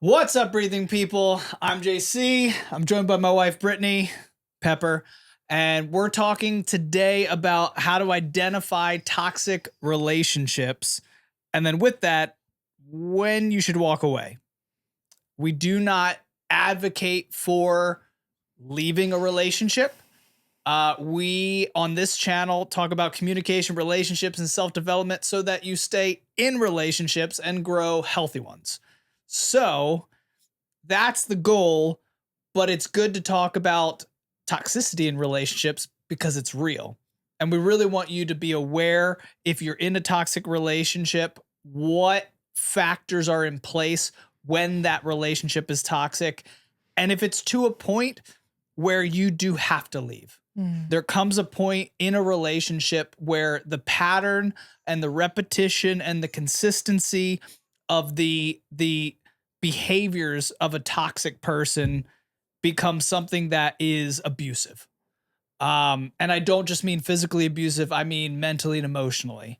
What's up, breathing people? I'm JC. I'm joined by my wife, Brittany Pepper, and we're talking today about how to identify toxic relationships. And then with that, when you should walk away. We do not advocate for leaving a relationship. We on this channel talk about communication, relationships, and self-development so that you stay in relationships and grow healthy ones. So that's the goal, but it's good to talk about toxicity in relationships because it's real. And we really want you to be aware if you're in a toxic relationship, what factors are in place when that relationship is toxic. And if it's to a point where you do have to leave. There comes a point in a relationship where the pattern and the repetition and the consistency of the behaviors of a toxic person becomes something that is abusive. And I don't just mean physically abusive, I mean mentally and emotionally.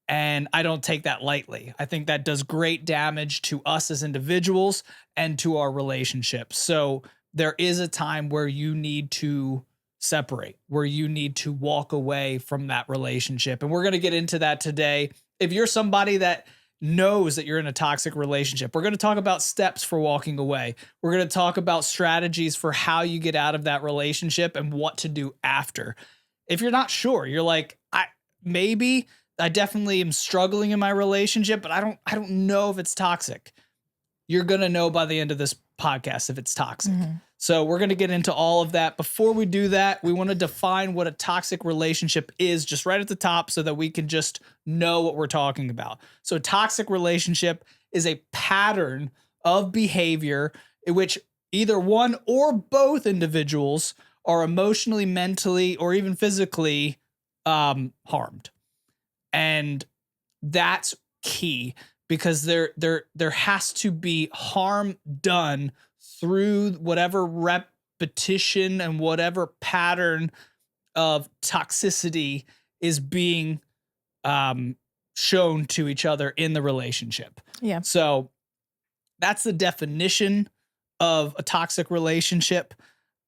And I don't take that lightly. I think that does great damage to us as individuals and to our relationships. So there is a time where you need to separate, where you need to walk away from that relationship. And we're going to get into that today. If you're somebody that knows that you're in a toxic relationship, we're going to talk about steps for walking away. We're going to talk about strategies for how you get out of that relationship and what to do after. If you're not sure, you're like, I definitely am struggling in my relationship, but I don't know if it's toxic. You're going to know by the end of this podcast if it's toxic. So we're going to get into all of that. Before we do that, we want to define what a toxic relationship is just right at the top so that we can just know what we're talking about. So a toxic relationship is a pattern of behavior in which either one or both individuals are emotionally, mentally, or even physically harmed. And that's key because there has to be harm done through whatever repetition and whatever pattern of toxicity is being shown to each other in the relationship. Yeah. So that's the definition of a toxic relationship.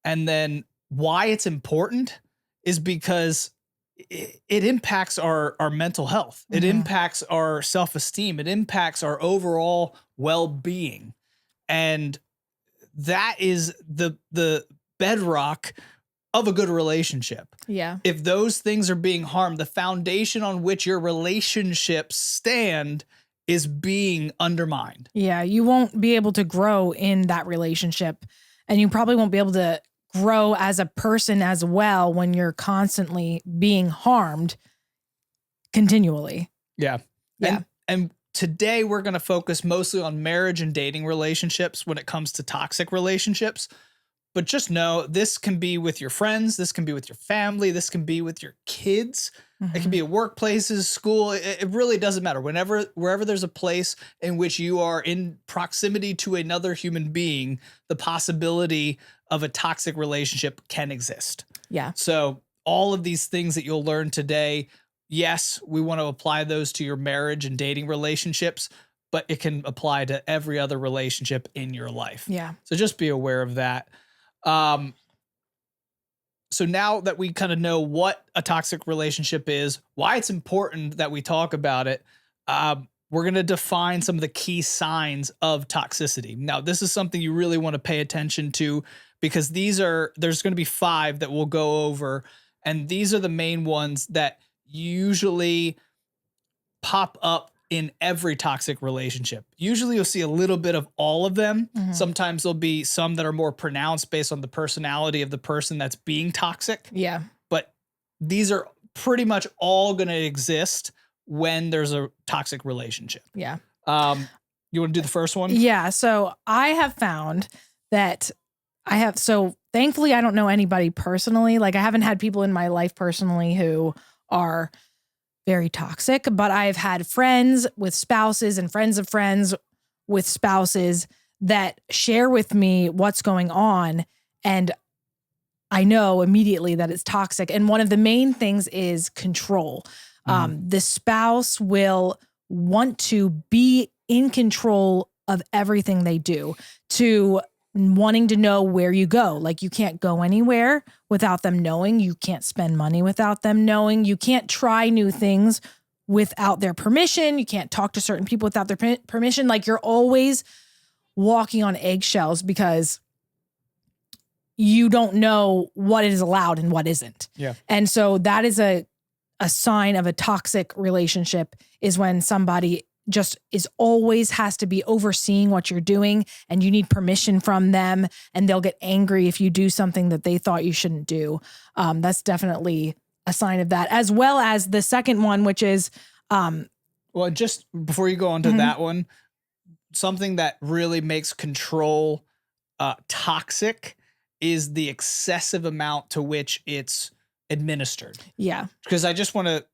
And then why it's important is because it impacts our mental health. It impacts our self-esteem. It impacts our overall well-being. And that is the bedrock of a good relationship. Yeah. If those things are being harmed, the foundation on which your relationships stand is being undermined. Yeah. You won't be able to grow in that relationship, and you probably won't be able to grow as a person as well when you're constantly being harmed continually. Yeah. Yeah. And today we're going to focus mostly on marriage and dating relationships when it comes to toxic relationships. But just know this can be with your friends. This can be with your family. This can be with your kids. It can be at workplaces, school. It really doesn't matter. Wherever there's a place in which you are in proximity to another human being, the possibility of a toxic relationship can exist. Yeah. So all of these things that you'll learn today, yes, we want to apply those to your marriage and dating relationships, but it can apply to every other relationship in your life. Yeah. So just be aware of that. So now that we kind of know what a toxic relationship is, why it's important that we talk about it, we're going to define some of the key signs of toxicity. Now, this is something you really want to pay attention to because there's going to be 5 that we'll go over. And these are the main ones that usually pop up in every toxic relationship. Usually you'll see a little bit of all of them. Sometimes there'll be some that are more pronounced based on the personality of the person that's being toxic. Yeah. But these are pretty much all going to exist when there's a toxic relationship. Yeah. You want to do the first one? Yeah. So I have found that thankfully I don't know anybody personally. Like I haven't had people in my life personally who are very toxic, but I've had friends with spouses and friends of friends with spouses that share with me what's going on. And I know immediately that it's toxic. And one of the main things is control. The spouse will want to be in control of everything they do, to wanting to know where you go. Like, you can't go anywhere without them knowing. You can't spend money without them knowing. You can't try new things without their permission. You can't talk to certain people without their permission. Like, you're always walking on eggshells because you don't know what is allowed and what isn't. Yeah. And so that is a sign of a toxic relationship, is when somebody just always has to be overseeing what you're doing, and you need permission from them, and they'll get angry if you do something that they thought you shouldn't do. That's definitely a sign of that, as well as the second one, which is, well, just before you go on to that one, something that really makes control toxic is the excessive amount to which it's administered. Yeah. Because I just want to,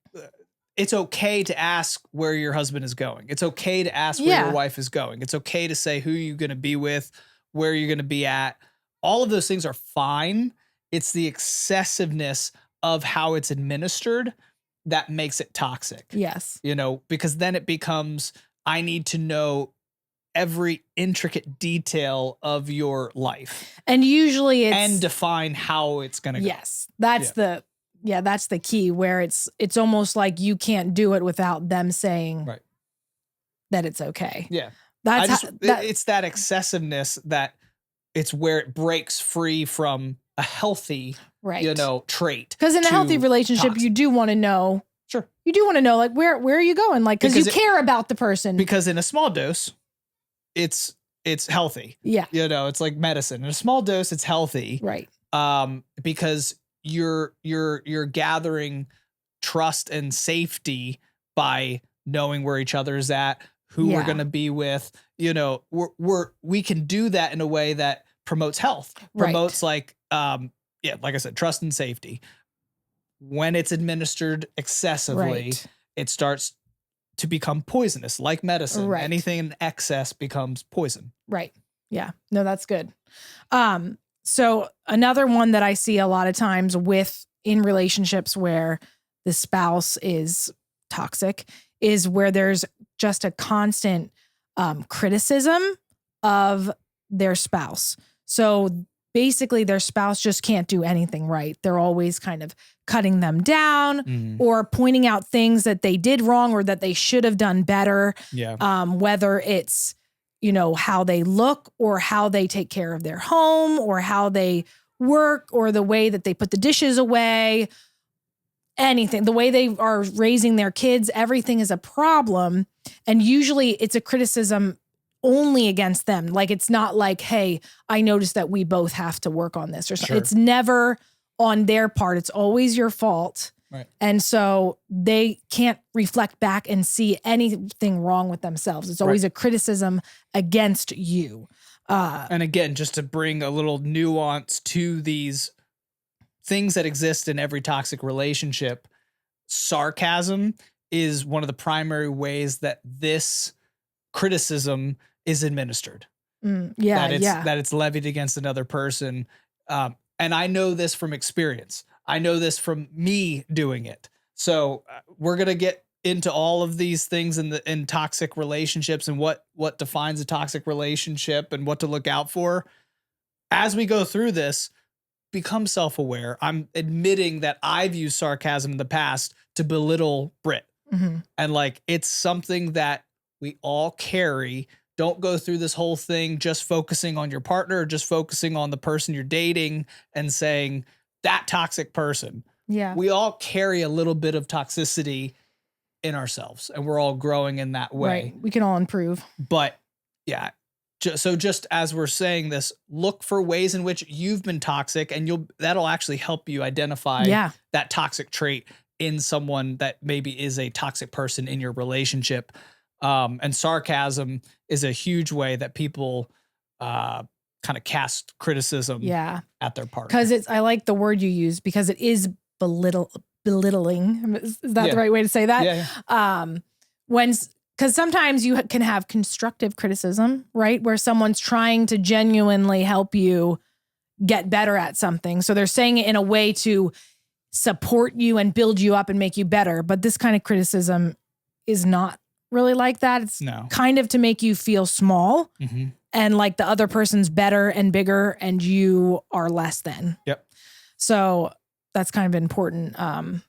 it's okay to ask where your husband is going. It's okay to ask where your wife is going. It's okay to say who you're going to be with, where you're going to be at. All of those things are fine. It's the excessiveness of how it's administered that makes it toxic. Yes. You know, because then it becomes, I need to know every intricate detail of your life. And usually and define how it's going to go. Yes. That's that's the key, where it's almost like you can't do it without them saying that it's okay. Yeah. That's it's that excessiveness that it's where it breaks free from a healthy, trait. Because in a healthy relationship, you do want to know. Sure. You do want to know, like, where are you going? Like, because you care about the person. Because in a small dose, it's healthy. Yeah. It's like medicine. In a small dose, it's healthy. Right. Because you're gathering trust and safety by knowing where each other is at, who we're going to be with. We can do that in a way that promotes health, promotes like I said, trust and safety. When it's administered excessively, it starts to become poisonous, like medicine. Anything in excess becomes poison. Right. Yeah. No, that's good. So another one that I see a lot of times in relationships where the spouse is toxic is where there's just a constant criticism of their spouse. So basically their spouse just can't do anything right. They're always kind of cutting them down or pointing out things that they did wrong or that they should have done better. Yeah. Whether it's, how they look or how they take care of their home or how they work or the way that they put the dishes away, anything, the way they are raising their kids, everything is a problem. And usually it's a criticism only against them. Like, it's not like, hey, I noticed that we both have to work on this or something. Sure. It's never on their part. It's always your fault. Right. And so they can't reflect back and see anything wrong with themselves. It's always a criticism against you. And again, just to bring a little nuance to these things that exist in every toxic relationship, sarcasm is one of the primary ways that this criticism is administered. That it's levied against another person. And I know this from experience. I know this from me doing it. So we're going to get into all of these things in toxic relationships and what defines a toxic relationship and what to look out for. As we go through this, become self-aware. I'm admitting that I've used sarcasm in the past to belittle Britt. And like, it's something that we all carry. Don't go through this whole thing just focusing on your partner or just focusing on the person you're dating and saying that toxic person. Yeah. We all carry a little bit of toxicity in ourselves and we're all growing in that way. Right. We can all improve. But yeah. So just as we're saying this, look for ways in which you've been toxic and that'll actually help you identify that toxic trait in someone that maybe is a toxic person in your relationship. And sarcasm is a huge way that people kind of cast criticism at their partner. Because I like the word you use because it is belittling. Is that the right way to say that? Yeah. Because sometimes you can have constructive criticism, right? Where someone's trying to genuinely help you get better at something. So they're saying it in a way to support you and build you up and make you better. But this kind of criticism is not really like that. It's No. kind of to make you feel small Mm-hmm. and like the other person's better and bigger and you are less than. Yep. So that's kind of important on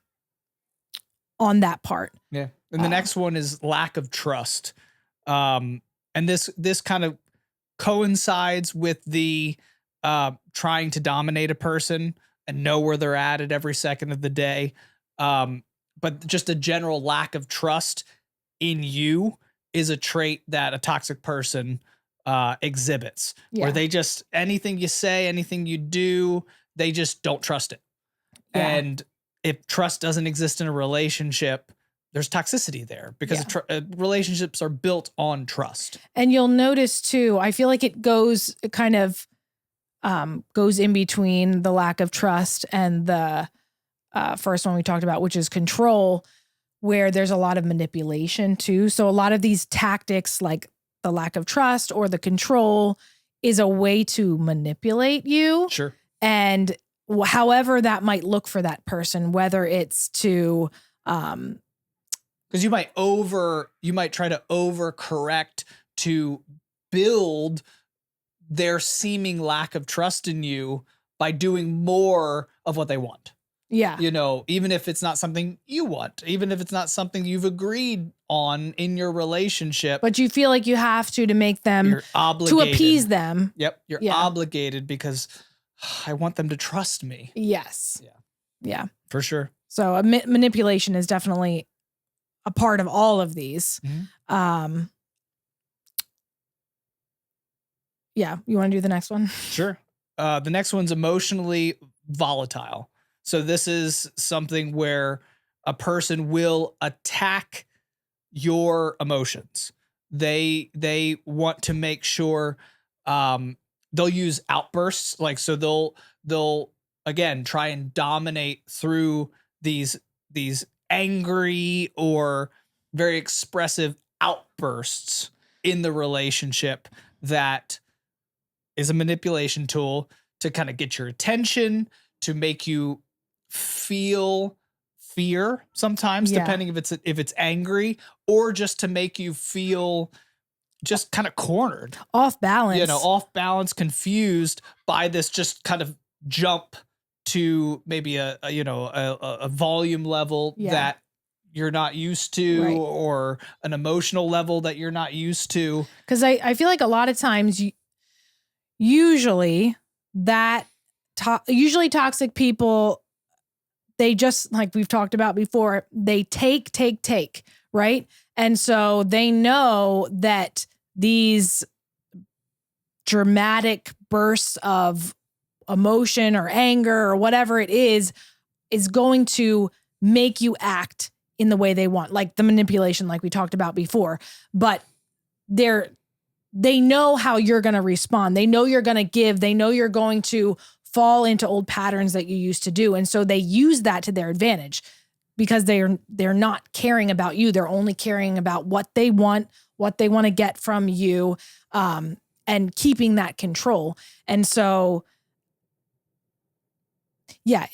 that part. Yeah. And the next one is lack of trust. And this kind of coincides with the trying to dominate a person and know where they're at every second of the day. But just a general lack of trust in you is a trait that a toxic person exhibits, where they just, anything you say, anything you do, they just don't trust it. Yeah. And if trust doesn't exist in a relationship, there's toxicity there because relationships are built on trust. And you'll notice too, I feel like it kind of goes in between the lack of trust and the first one we talked about, which is control, where there's a lot of manipulation too. So a lot of these tactics, like the lack of trust or the control, is a way to manipulate you. Sure. And however that might look for that person, whether it's to because you might try to overcorrect to build their seeming lack of trust in you by doing more of what they want. Yeah. You know, even if it's not something you want, even if it's not something you've agreed on in your relationship. But you feel like you have to make them, you're obligated. to appease them. Yep. You're obligated because I want them to trust me. Yes. Yeah. Yeah. For sure. So manipulation is definitely a part of all of these. Mm-hmm. Yeah. You want to do the next one? Sure. The next one's emotionally volatile. So this is something where a person will attack your emotions. They want to make sure they'll use outbursts, like, so they'll again try and dominate through these angry or very expressive outbursts in the relationship. That is a manipulation tool to kind of get your attention, to make you feel fear sometimes, depending if it's angry, or just to make you feel just kind of cornered, off balance, confused by this just kind of jump to maybe a volume level that you're not used to, or an emotional level that you're not used to. Because I feel like a lot of times usually toxic people, they just, like we've talked about before, they take, right? And so they know that these dramatic bursts of emotion or anger or whatever it is going to make you act in the way they want, like the manipulation, like we talked about before. But they know how you're going to respond. They know you're going to give. They know you're going to fall into old patterns that you used to do. And so they use that to their advantage, because they're not caring about you. They're only caring about what they want to get from you, and keeping that control. And so, yeah,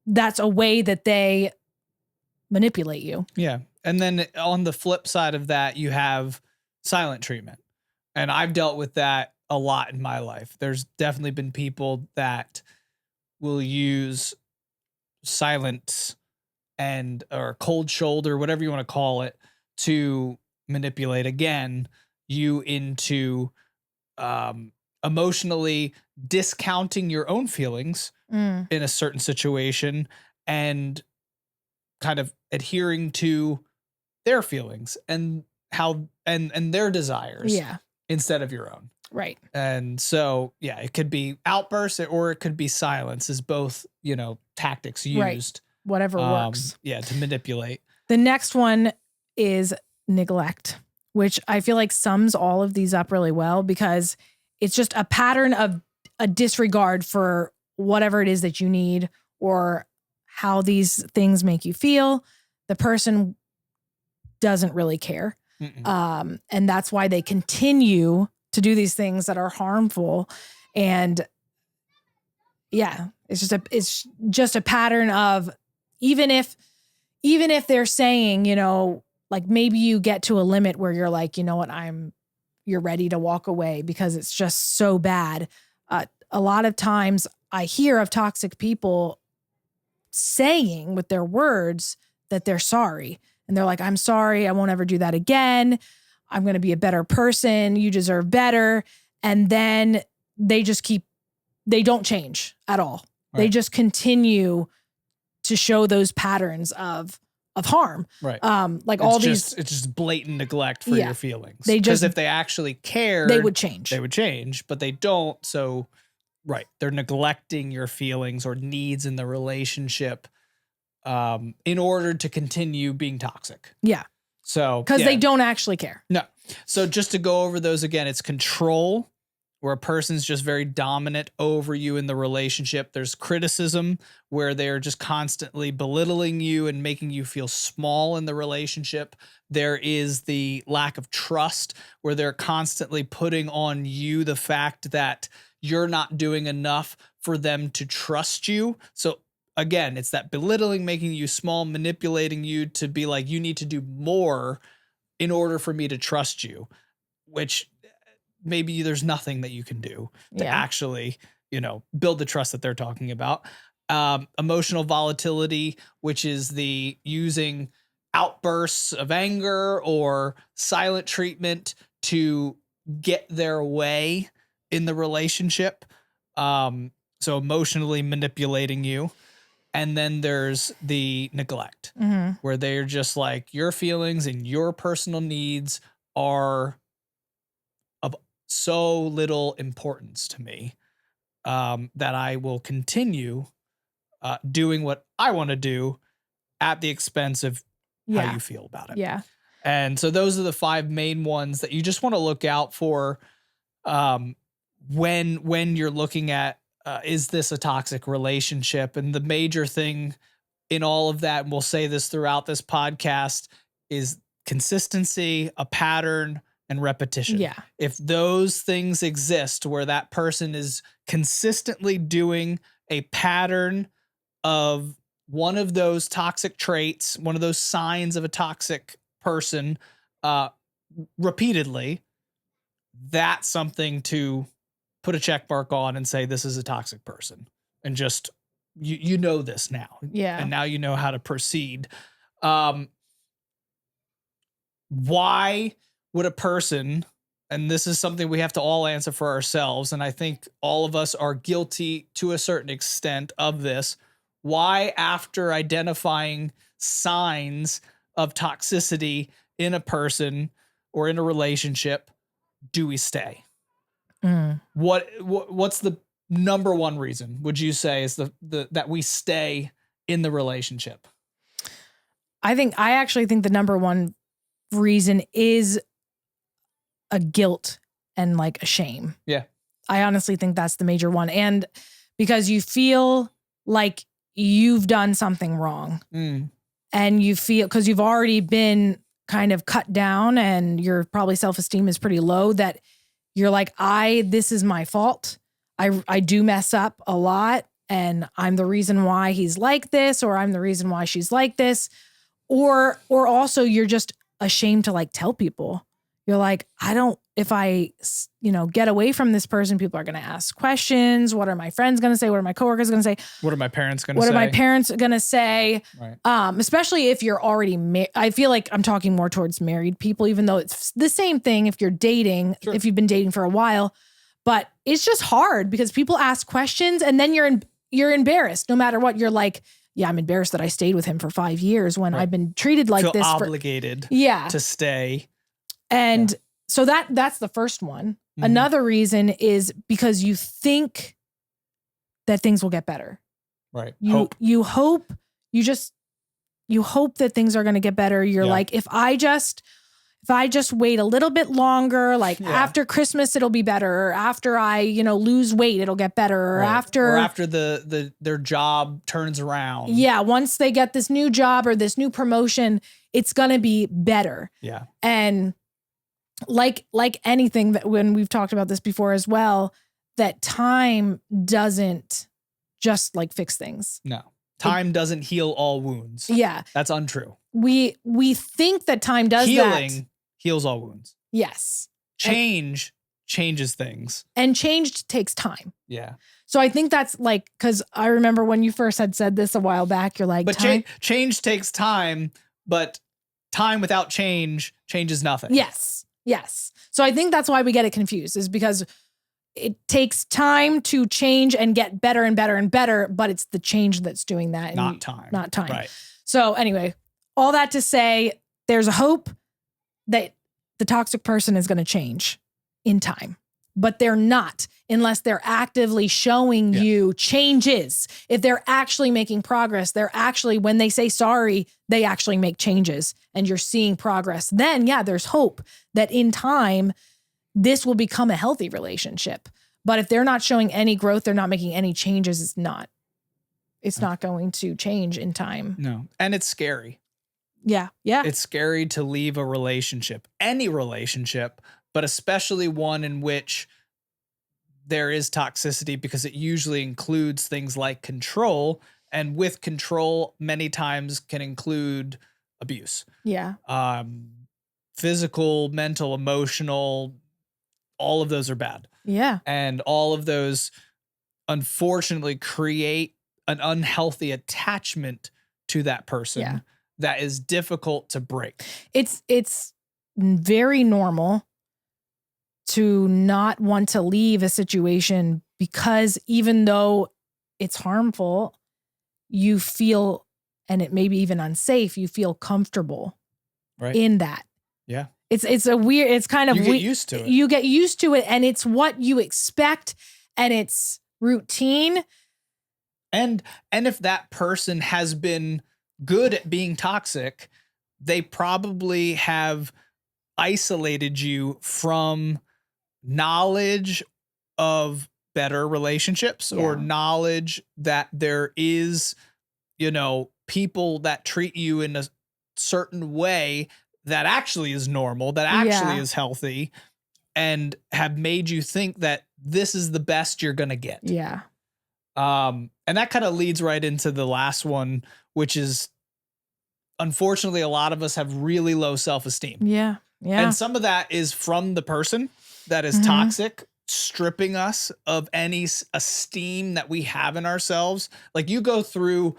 that's a way that they manipulate you. Yeah. And then on the flip side of that, you have silent treatment. And I've dealt with that a lot in my life. There's definitely been people that will use silence or cold shoulder, whatever you want to call it, to manipulate you into emotionally discounting your own feelings in a certain situation, and kind of adhering to their feelings and how and their desires instead of your own. Right. And so, it could be outbursts or it could be silence, is both, tactics used. Right. Whatever works. To manipulate. The next one is neglect, which I feel like sums all of these up really well, because it's just a pattern of a disregard for whatever it is that you need or how these things make you feel. The person doesn't really care. And that's why they continue to do these things that are harmful. And it's just a pattern of, even if they're saying, like maybe you get to a limit where you're like, you know what, you're ready to walk away because it's just so bad. A lot of times I hear of toxic people saying with their words that they're sorry. And they're like, I'm sorry. I won't ever do that again. I'm going to be a better person. You deserve better. And then they don't change at all. Right. They just continue to show those patterns of harm. Right. It's just blatant neglect for your feelings. Because if they actually cared, they would change. But they don't. So, right. They're neglecting your feelings or needs in the relationship in order to continue being toxic. Yeah. So, because they don't actually care. No. So just to go over those again, it's control, where a person's just very dominant over you in the relationship. There's criticism, where they're just constantly belittling you and making you feel small in the relationship. There is the lack of trust, where they're constantly putting on you the fact that you're not doing enough for them to trust you. So again, it's that belittling, making you small, manipulating you to be like, you need to do more in order for me to trust you, which maybe there's nothing that you can do to actually, build the trust that they're talking about. Emotional volatility, which is the using outbursts of anger or silent treatment to get their way in the relationship. So emotionally manipulating you. And then there's the neglect, where they're just like, your feelings and your personal needs are of so little importance to me that I will continue doing what I want to do at the expense of how you feel about it. Yeah. And so those are the 5 main ones that you just want to look out for when you're looking at, is this a toxic relationship? And the major thing in all of that, and we'll say this throughout this podcast, is consistency, a pattern, and repetition. Yeah. If those things exist where that person is consistently doing a pattern of one of those toxic traits, one of those signs of a toxic person, repeatedly, that's something to put a check mark on and say, this is a toxic person. And just, you know this now. Yeah. And now you know how to proceed. Why would a person, and this is something we have to all answer for ourselves, and I think all of us are guilty to a certain extent of this, why, after identifying signs of toxicity in a person or in a relationship, do we stay? What's the number one reason, would you say, is the that we stay in the relationship? I actually think the number one reason is a guilt and like a shame. Yeah. I honestly think that's the major one. And because you feel like you've done something wrong and you feel, because you've already been kind of cut down and your probably self-esteem is pretty low, that you're like, this is my fault. I do mess up a lot and I'm the reason why he's like this, or I'm the reason why she's like this. Or also you're just ashamed to like tell people. You're like, if I, get away from this person, people are going to ask questions. What are my friends going to say? What are my coworkers going to say? What are my parents going to say? What are my parents going to say? Right. Especially if you're already I feel like I'm talking more towards married people, even though it's the same thing if you're dating, if you've been dating for a while. But it's just hard because people ask questions and then you're embarrassed no matter what. You're like, yeah, I'm embarrassed that I stayed with him for 5 years when I've been treated like this. Obligated to stay. And so that's the first one. Another reason is because you think that things will get better. Right. You hope that things are going to get better. You're like, if I just wait a little bit longer, like after Christmas, it'll be better. Or after I, lose weight, it'll get better. Or after their job turns around. Yeah. Once they get this new job or this new promotion, it's going to be better. Yeah. And like anything, that when we've talked about this before as well, that time doesn't just like fix things. No. Time doesn't heal all wounds. Yeah. That's untrue. We think that time does Healing that. heals all wounds. Yes. Change changes things. And change takes time. Yeah. So I think that's like, because I remember when you first had said this a while back, you're like, but change takes time, but time without change changes nothing. Yes. Yes. So I think that's why we get it confused, is because it takes time to change and get better and better and better, but it's the change that's doing that. And Not time. Not time. Right. So anyway, all that to say, there's a hope that the toxic person is going to change in time, but they're not unless they're actively showing you changes. If they're actually making progress, they're actually, when they say sorry, they actually make changes and you're seeing progress. Then there's hope that in time, this will become a healthy relationship. But if they're not showing any growth, they're not making any changes, it's not going to change in time. No. And it's scary. Yeah. Yeah. It's scary to leave a relationship, any relationship, but especially one in which there is toxicity, because it usually includes things like control. And with control, many times can include abuse. Yeah. Physical, mental, emotional, all of those are bad. Yeah. And all of those, unfortunately, create an unhealthy attachment to that person that is difficult to break. It's very normal to not want to leave a situation, because even though it's harmful, you feel, and it may be even unsafe, you feel comfortable in that. Yeah. It's a weird, it's kind of, you get used to it. You get used to it, and it's what you expect, and it's routine. And if that person has been good at being toxic, they probably have isolated you from knowledge of better relationships or knowledge that there is, people that treat you in a certain way that actually is normal, that actually is healthy, and have made you think that this is the best you're going to get. Yeah. And that kind of leads right into the last one, which is, unfortunately, a lot of us have really low self-esteem. Yeah. Yeah. And some of that is from the person that is toxic, stripping us of any esteem that we have in ourselves. Like, you go through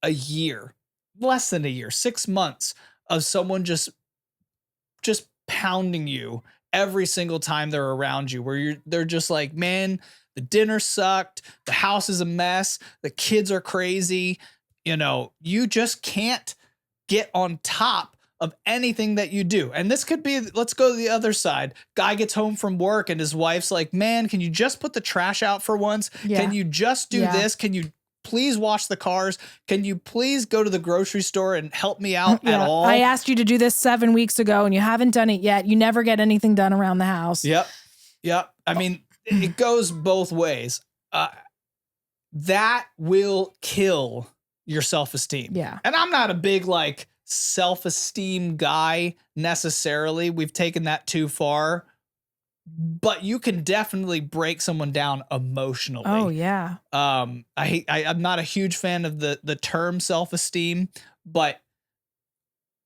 a year, less than a year, 6 months of someone just pounding you every single time they're around you, where they're just like, man, the dinner sucked, the house is a mess, the kids are crazy. You just can't get on top of anything that you do. And this could be, let's go to the other side. Guy gets home from work and his wife's like, man, can you just put the trash out for once? Yeah. Can you just do this? Can you please wash the cars? Can you please go to the grocery store and help me out at all? I asked you to do this 7 weeks ago and you haven't done it yet. You never get anything done around the house. Yep. I mean, it goes both ways. That will kill your self-esteem. Yeah. And I'm not a big self-esteem guy necessarily. We've taken that too far, but you can definitely break someone down emotionally. Oh yeah. I'm not a huge fan of the term self-esteem, but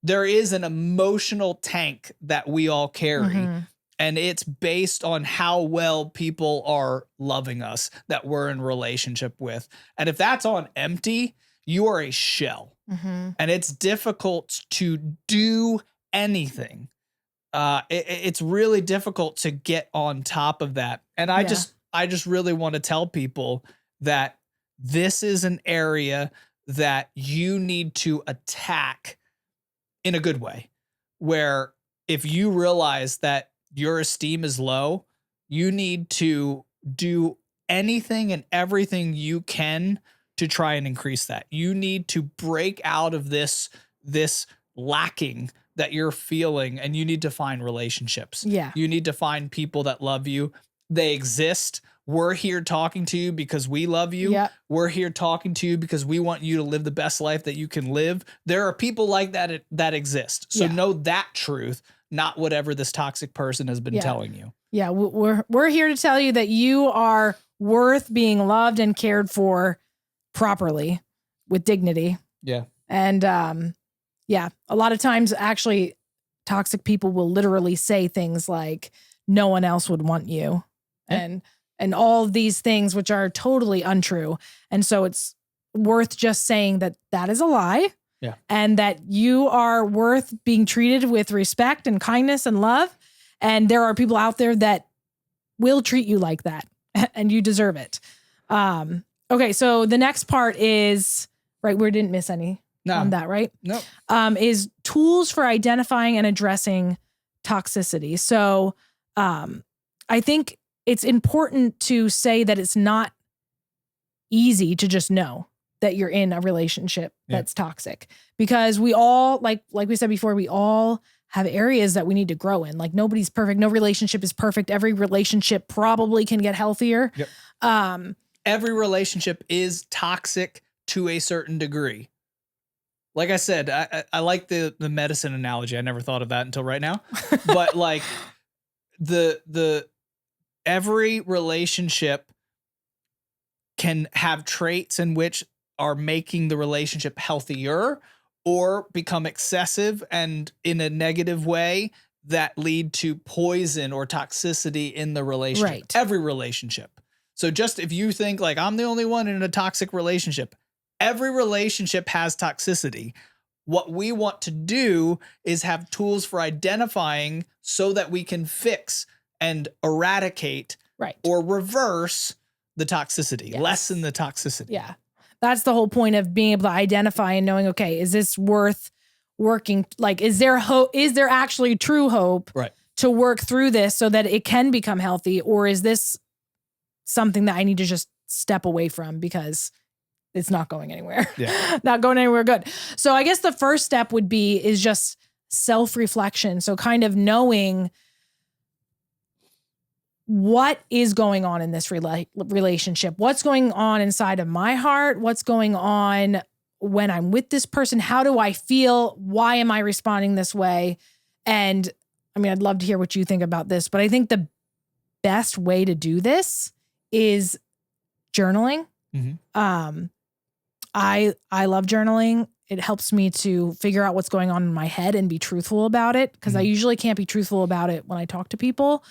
there is an emotional tank that we all carry. And it's based on how well people are loving us, that we're in relationship with. And if that's on empty, you are a shell. And it's difficult to do anything. It's really difficult to get on top of that. And I just really want to tell people that this is an area that you need to attack in a good way, where if you realize that your esteem is low, you need to do anything and everything you can to try and increase that. You need to break out of this lacking that you're feeling, and you need to find relationships. Yeah. You need to find people that love you. They exist. We're here talking to you because we love you. Yeah. We're here talking to you because we want you to live the best life that you can live. There are people like that that exist. So know that truth, not whatever this toxic person has been telling you. Yeah, we're here to tell you that you are worth being loved and cared for properly. with dignity. Yeah. And yeah, a lot of times actually toxic people will literally say things like no one else would want you. Yeah. And all of these things which are totally untrue. And so it's worth just saying that that is a lie. Yeah. And that you are worth being treated with respect and kindness and love. And there are people out there that will treat you like that and you deserve it. Okay. So the next part is, right, we didn't miss any on that, right? No. Is tools for identifying and addressing toxicity. So I think it's important to say that it's not easy to just know that you're in a relationship that's toxic, because we all, like we said before, we all have areas that we need to grow in. Like nobody's perfect. No relationship is perfect. Every relationship probably can get healthier. Yep. Every relationship is toxic to a certain degree. Like I said, I like the medicine analogy. I never thought of that until right now. But like every relationship can have traits in which are making the relationship healthier or become excessive and in a negative way that lead to poison or toxicity in the relationship. Right. Every relationship. So just if you think like I'm the only one in a toxic relationship, every relationship has toxicity. What we want to do is have tools for identifying so that we can fix and eradicate or reverse the toxicity, lessen the toxicity. Yeah. That's the whole point of being able to identify and knowing, okay, is this worth working? Like, is there hope? Is there actually true hope to work through this so that it can become healthy? Or is this something that I need to just step away from because it's not going anywhere? Yeah. Not going anywhere good. So I guess the first step is just self-reflection. So kind of knowing what is going on in this relationship, what's going on inside of my heart, what's going on when I'm with this person, how do I feel, why am I responding this way? And I mean, I'd love to hear what you think about this, but I think the best way to do this is journaling. Mm-hmm. I love journaling. It helps me to figure out what's going on in my head and be truthful about it, because I usually can't be truthful about it when I talk to people.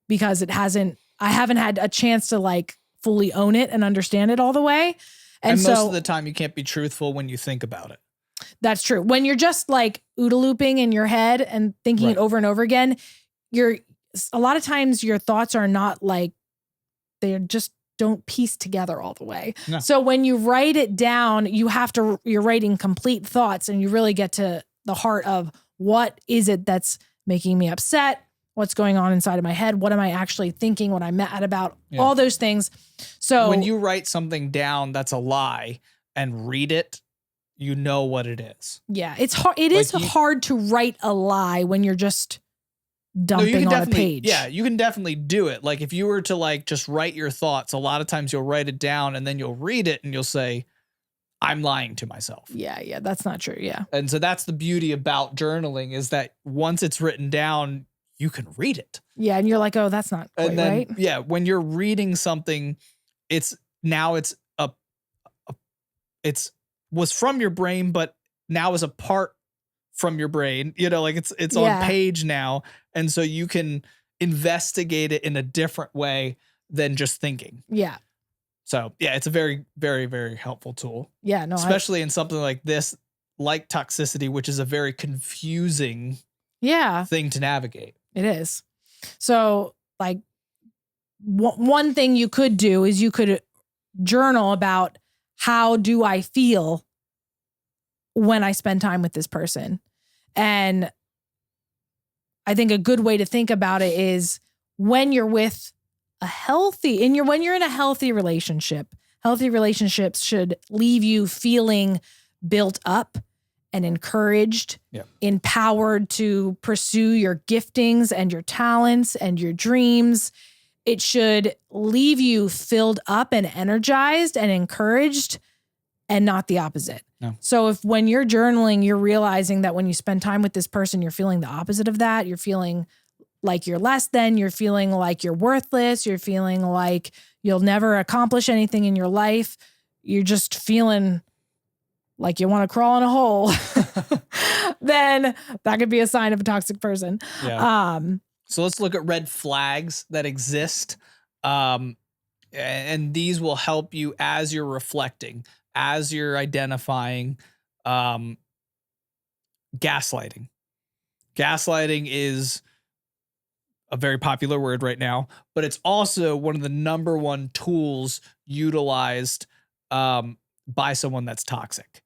Because I haven't had a chance to like fully own it and understand it all the way. And so most of the time you can't be truthful when you think about it. That's true. When you're just like OODA looping in your head and thinking it over and over again, a lot of times your thoughts are not like, they just don't piece together all the way. No. So when you write it down, you're writing complete thoughts and you really get to the heart of what is it that's making me upset? What's going on inside of my head? What am I actually thinking? What I'm mad about? Yeah. All those things. So when you write something down that's a lie and read it, you know what it is. Yeah, it's hard. It is hard to write a lie when you're just dumping on a page. Yeah, you can definitely do it. Like if you were to like just write your thoughts, a lot of times you'll write it down and then you'll read it and you'll say, I'm lying to myself. Yeah, that's not true. Yeah. And so that's the beauty about journaling, is that once it's written down, you can read it. Yeah. And you're like, oh, that's not quite right. Yeah. When you're reading something, it's was from your brain, but now is a part from your brain, like it's on page now. And so you can investigate it in a different way than just thinking. Yeah. So yeah, it's a very, very, very helpful tool. Yeah. No, especially in something like this, like toxicity, which is a very confusing thing to navigate. It is. So like one thing you could do is you could journal about, how do I feel when I spend time with this person? And I think a good way to think about it is when you're with when you're in a healthy relationship, healthy relationships should leave you feeling built up and encouraged, empowered to pursue your giftings and your talents and your dreams. It should leave you filled up and energized and encouraged, and not the opposite. No. So if when you're journaling, you're realizing that when you spend time with this person, you're feeling the opposite of that. You're feeling like you're less than, you're feeling like you're worthless, you're feeling like you'll never accomplish anything in your life. you're just feeling like you want to crawl in a hole, then that could be a sign of a toxic person. Yeah. So let's look at red flags that exist. And these will help you as you're reflecting, as you're identifying. Gaslighting. Gaslighting is a very popular word right now, but it's also one of the number one tools utilized by someone that's toxic.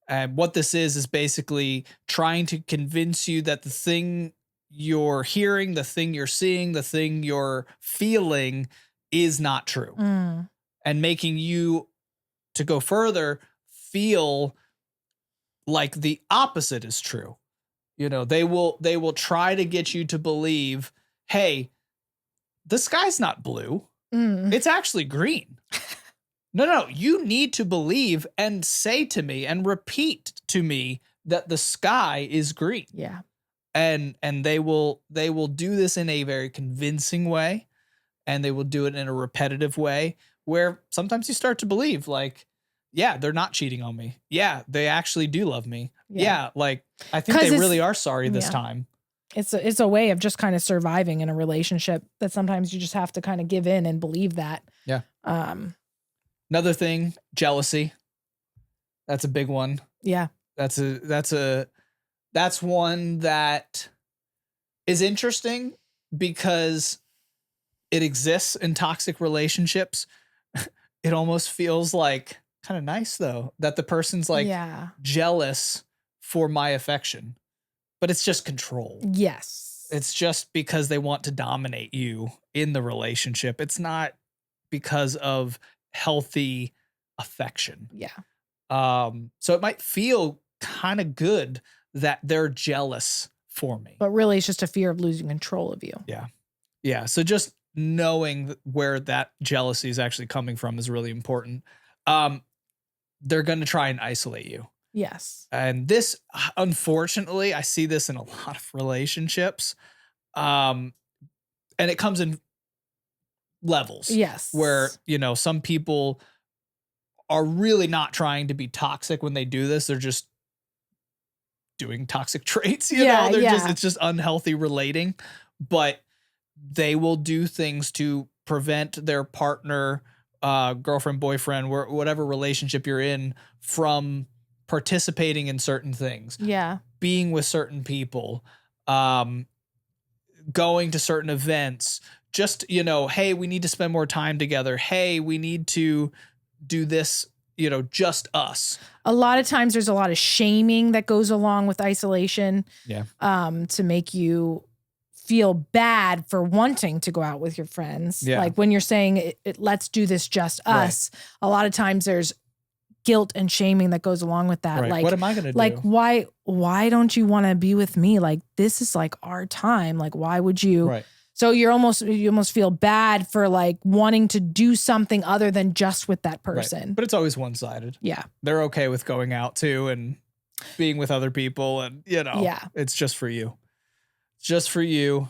And what this is basically trying to convince you that the thing you're hearing, the thing you're seeing, the thing you're feeling is not true. And making you, to go further, feel like the opposite is true. You know, they will try to get you to believe, hey, the sky's not blue. It's actually green. No, you need to believe and say to me and repeat to me that the sky is green. Yeah. And they will do this in a very convincing way, and they will do it in a repetitive way where sometimes you start to believe, like, yeah, they're not cheating on me. Yeah, they actually do love me. Yeah, like I think they really are sorry this time. It's a way of just kind of surviving in a relationship that sometimes you just have to kind of give in and believe that. Yeah. Another thing, jealousy. That's a big one. Yeah. That's one that is interesting because it exists in toxic relationships. It almost feels like kind of nice though, that the person's like jealous for my affection, but it's just control. Yes. It's just because they want to dominate you in the relationship. It's not because of healthy affection. Yeah. So it might feel kind of good that they're jealous for me, but really it's just a fear of losing control of you. Yeah. Yeah. So just knowing where that jealousy is actually coming from is really important. They're going to try and isolate you. Yes. And this, unfortunately, I see this in a lot of relationships. And it comes in levels. Yes. Where, you know, some people are really not trying to be toxic when they do this. They're just doing toxic traits, you know, it's just unhealthy relating, but they will do things to prevent their partner, girlfriend, boyfriend, whatever relationship you're in, from participating in certain things. Yeah. Being with certain people, going to certain events, just, you know, hey, we need to spend more time together. Hey, we need to do this, you know, just us. A lot of times there's a lot of shaming that goes along with isolation. Yeah. To make you feel bad for wanting to go out with your friends. Yeah. Like when you're saying let's do this just us, a lot of times there's guilt and shaming that goes along with that. Right. Like, what am I going to do? Like, why don't you want to be with me? Like, this is like our time. Like, why would you? Right. So you almost feel bad for like wanting to do something other than just with that person. Right. But it's always one-sided. Yeah. They're okay with going out too and being with other people, and, you know, it's just for you. Just for you.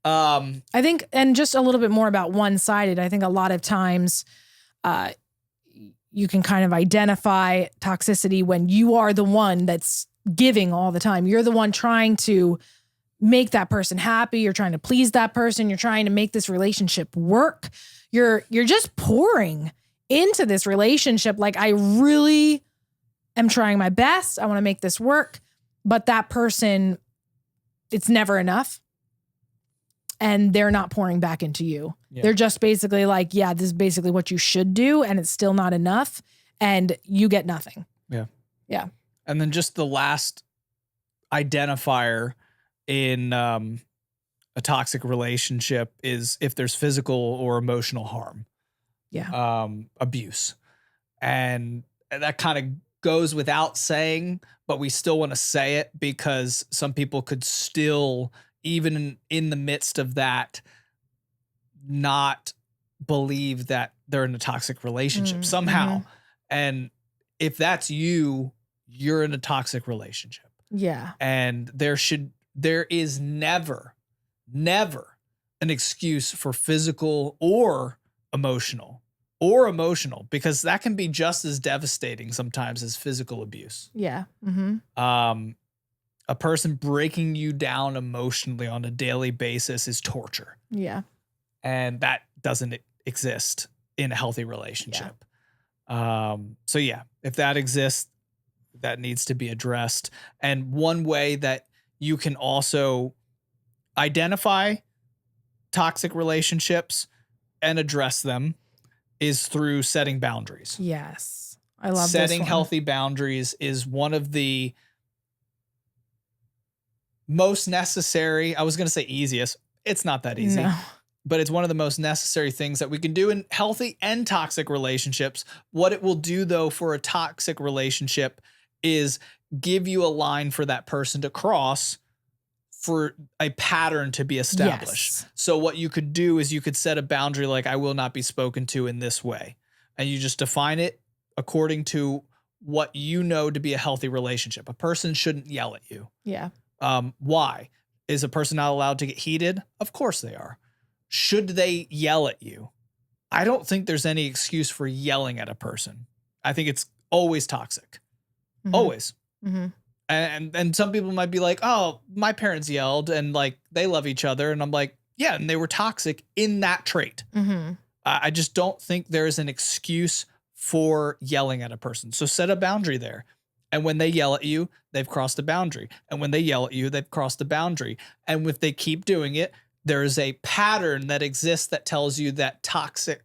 I think, and just a little bit more about one-sided, I think a lot of times you can kind of identify toxicity when you are the one that's giving all the time. You're the one trying to make that person happy. You're trying to please that person. You're trying to make this relationship work. You're just pouring into this relationship. Like, I really am trying my best. I want to make this work, but that person, it's never enough. And they're not pouring back into you. Yeah. They're just basically like, yeah, this is basically what you should do. And it's still not enough. And you get nothing. Yeah. Yeah. And then just the last identifier in a toxic relationship is if there's physical or emotional harm. Yeah. Abuse. And that kind of goes without saying, but we still want to say it because some people could still, even in the midst of that, not believe that they're in a toxic relationship somehow. Mm-hmm. And if that's you, you're in a toxic relationship. Yeah. And there is never an excuse for physical or emotional or emotional, because that can be just as devastating sometimes as physical abuse. Yeah. Mm-hmm. A person breaking you down emotionally on a daily basis is torture. Yeah. And that doesn't exist in a healthy relationship. So yeah, if that exists, that needs to be addressed. And one way that you can also identify toxic relationships and address them is through setting boundaries. Yes. I love setting this one. healthy boundaries is one of the most necessary. I was going to say easiest. It's not that easy. No. But it's one of the most necessary things that we can do in healthy and toxic relationships. What it will do, though, for a toxic relationship is give you a line for that person to cross, for a pattern to be established. Yes. So what you could do is you could set a boundary like, I will not be spoken to in this way. And you just define it according to what you know to be a healthy relationship. A person shouldn't yell at you. Yeah. Why? Is a person not allowed to get heated? Of course they are. Should they yell at you? I don't think there's any excuse for yelling at a person. I think it's always toxic. Mm-hmm. Always. Mm-hmm. And some people might be like, oh, my parents yelled and like they love each other. And I'm like, yeah, and they were toxic in that trait. Mm-hmm. I just don't think there's an excuse for yelling at a person. So set a boundary there. And when they yell at you, they've crossed a boundary. And when they yell at you, they've crossed the boundary. And if they keep doing it, there is a pattern that exists that tells you that toxic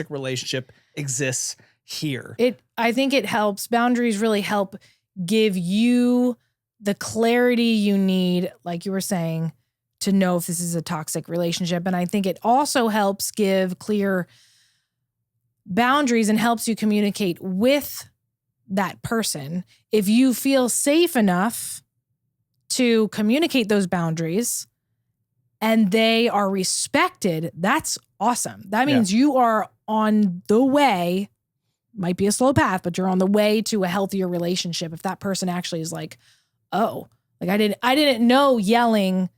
relationship exists here. I think it helps. Boundaries really help give you the clarity you need, like you were saying, to know if this is a toxic relationship. And I think it also helps give clear boundaries and helps you communicate with that person. If you feel safe enough to communicate those boundaries and they are respected, that's awesome. That means you are on the way, might be a slow path, but you're on the way to a healthier relationship. If that person actually is like, oh, like I didn't know yelling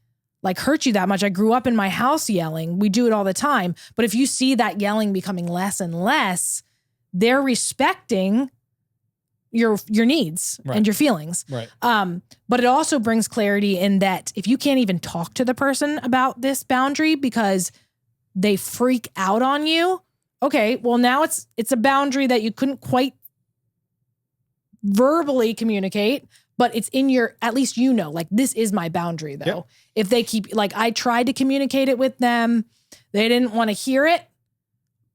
like hurt you that much. I grew up in my house yelling. We do it all the time. But if you see that yelling becoming less and less, they're respecting your needs and your feelings. Right. But it also brings clarity in that if you can't even talk to the person about this boundary because they freak out on you, okay, well now it's a boundary that you couldn't quite verbally communicate, but it's in your, at least you know, like this is my boundary though. Yep. If they keep, like I tried to communicate it with them, they didn't want to hear it,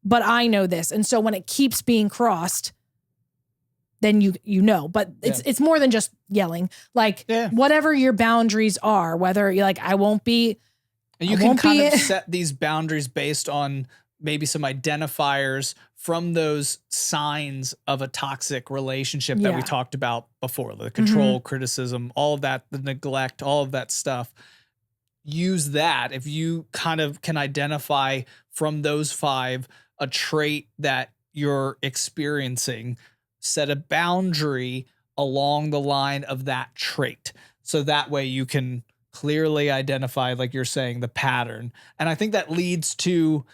but I know this. And so when it keeps being crossed, then you know, but it's more than just yelling. Like whatever your boundaries are, whether you're like, I won't be. And you can kind of set these boundaries based on maybe some identifiers from those signs of a toxic relationship that we talked about before, the control, criticism, all of that, the neglect, all of that stuff. Use that. If you kind of can identify from those 5 a trait that you're experiencing, set a boundary along the line of that trait. So that way you can clearly identify, like you're saying, the pattern. And I think that leads to,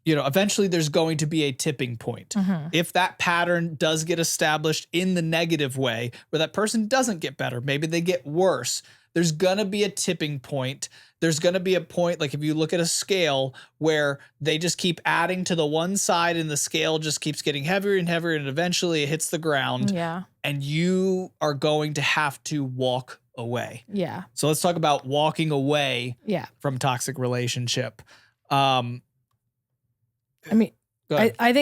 eventually there's going to be a tipping point. If that pattern does get established in the negative way, where that person doesn't get better, maybe they get worse, there's going to be a tipping point. There's going to be a point, like if you look at a scale where they just keep adding to the one side and the scale just keeps getting heavier and heavier and eventually it hits the ground. Yeah. And you are going to have to walk away. Yeah. So let's talk about walking away from toxic relationship. I think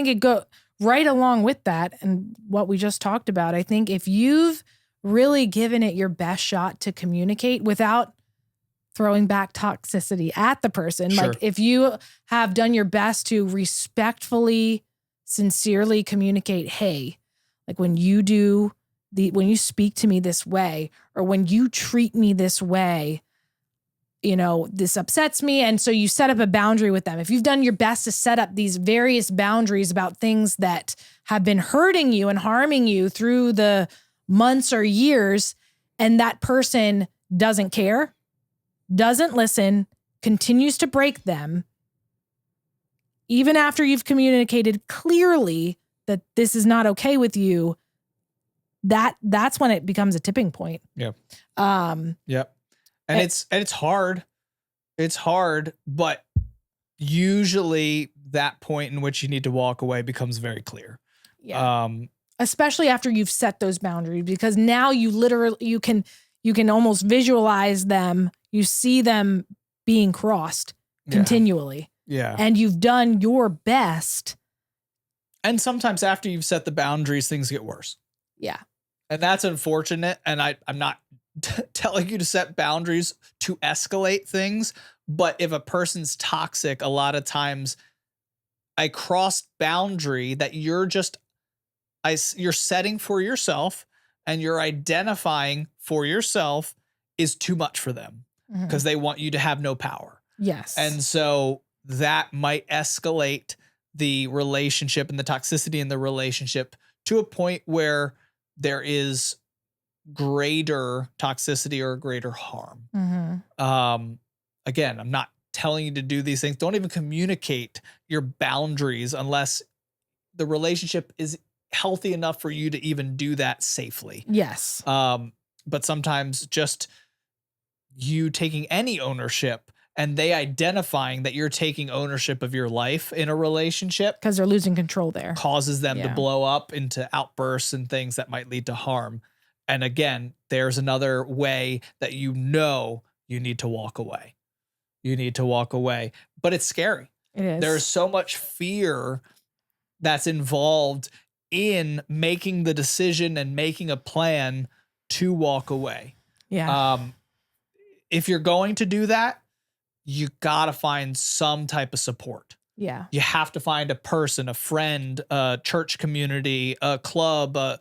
it go right along with that and what we just talked about. I think if you've really given it your best shot to communicate without throwing back toxicity at the person, like if you have done your best to respectfully, sincerely communicate, hey, like when you speak to me this way, or when you treat me this way, this upsets me. And so you set up a boundary with them. If you've done your best to set up these various boundaries about things that have been hurting you and harming you through the months or years, and that person doesn't care, doesn't listen, continues to break them, even after you've communicated clearly that this is not okay with you, that's when it becomes a tipping point. Yeah. Yep. And it's hard. It's hard, but usually that point in which you need to walk away becomes very clear. Yeah. Especially after you've set those boundaries, because now you can almost visualize them. You see them being crossed continually. Yeah. And you've done your best. And sometimes after you've set the boundaries, things get worse. Yeah. And that's unfortunate. And I'm not telling you to set boundaries to escalate things. But if a person's toxic, a lot of times a crossed boundary that you're setting for yourself and you're identifying for yourself is too much for them because they want you to have no power. Yes. And so that might escalate the relationship and the toxicity in the relationship to a point where there is greater toxicity or greater harm. Again, I'm not telling you to do these things. Don't even communicate your boundaries unless the relationship is healthy enough for you to even do that safely. Yes. But sometimes just you taking any ownership and they identifying that you're taking ownership of your life in a relationship, because they're losing control there, causes them to blow up into outbursts and things that might lead to harm. And again, there's another way that you need to walk away. You need to walk away, but it's scary. It is. There's so much fear that's involved in making the decision and making a plan to walk away. Yeah. If you're going to do that, you got to find some type of support. Yeah. You have to find a person, a friend, a church community, a club, a